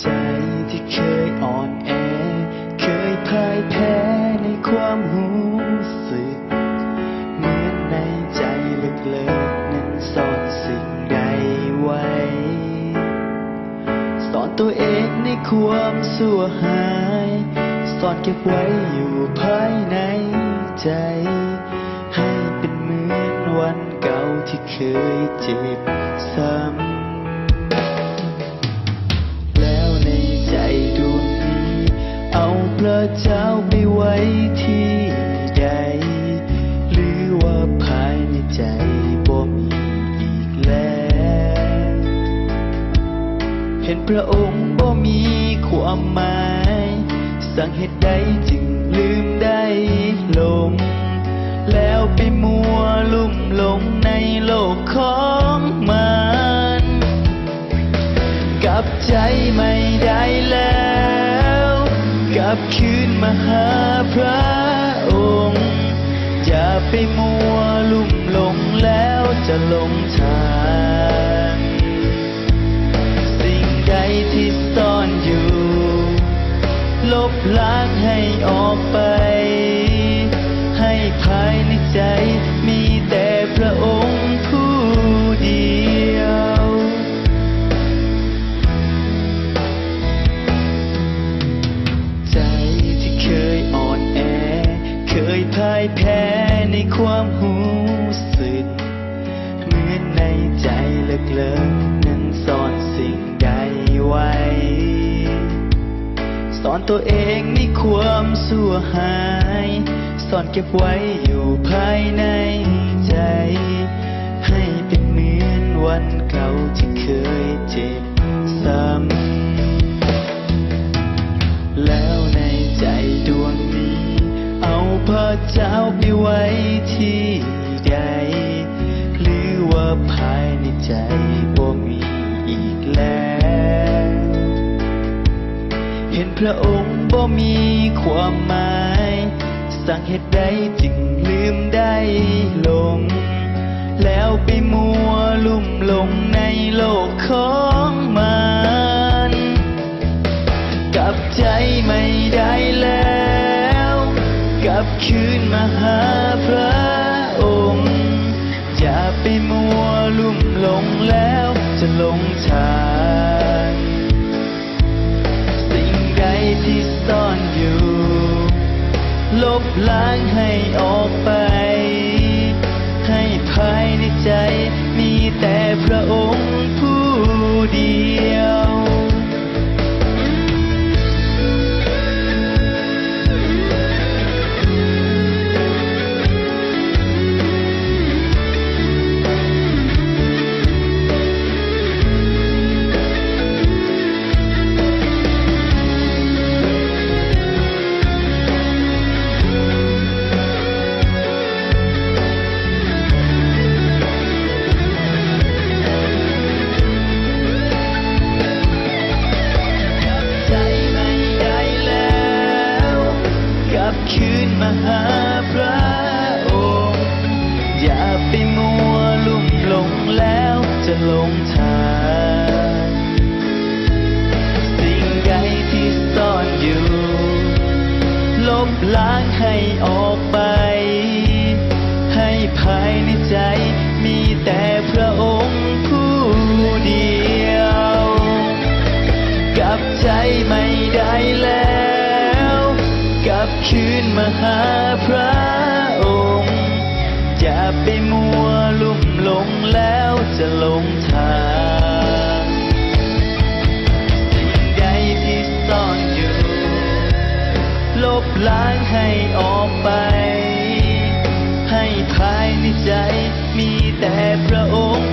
ใจที่เคยอ่อนแอเคยพ่ายแพ้ในความรู้สึกเหมือนในใจลึกๆนั้นซ่อนสิ่งใดไว้สอนตัวเองในความสั่วหายซ่อนเก็บไว้อยู่ภายในใจให้เป็นเหมือนวันเก่าที่เคยเจ็บซ้ำแล้วในใจดวงนี้เอาพระเจ้าไปไว้ที่ใดหรือว่าภายในใจบ่มีอีกแล้วเห็นพระองค์บ่มีความหมายสั่งเหตุใดจึงลืมได้ลงแล้วไปมัวลุ่มหลงในโลกของมันกลับใจไม่ได้แล้วกลับคืนมาหาพระองค์อย่าไปมัวลุ่มหลงแล้วจะหลงทางสิ่งใดที่ซ่อนอยู่ลบล้างให้ออกไปให้ภายในใจมีแต่พระองค์ผู้เดียวใจที่เคยอ่อนแอเคยพ่ายแพ้ในความรู้สึกเหมือนในใจลึกๆนั้นซ่อนสิ่งใดไว้สอนตัวเองในความสั่วหายซ่อนเก็บไว้อยู่ภายในใจให้เป็นเหมือนวันเก่าที่เคยเจ็บซ้ำแล้วในใจดวงนี้เอาพระเจ้าไปไว้ที่ใดหรือว่าภายในใจบ่มีอีกแล้วเห็นพระองค์บ่มีความหมายสั่งเหตุใดจึงลืมได้ลงแล้วไปมัวลุ่มหลงในโลกของมันกลับใจไม่ได้แล้วกลับคืนมาหาพระองค์อย่าไปมัวลุ่มหลงแล้วจะหลงทางสิ่งใดที่ซ่อนอยู่ลบล้างให้ออกไปให้ภายในใจมีแต่พระองค์ผู้เดียวคืนมาหาพระองค์อย่าไปมัวลุ่มหลงแล้วจะหลงทางสิ่งใดที่ซ่อนอยู่ลบล้างให้ออกไปให้ภายในใจมีแต่พระองค์ผู้เดียวกลับใจไม่ได้แล้วกลับคืนมาหาพระองค์อย่าไปมัวลุ่มหลงแล้วจะหลงทางสิ่งใดที่ซ่อนอยู่ลบล้างให้ออกไปให้ภายในใจมีแต่พระองค์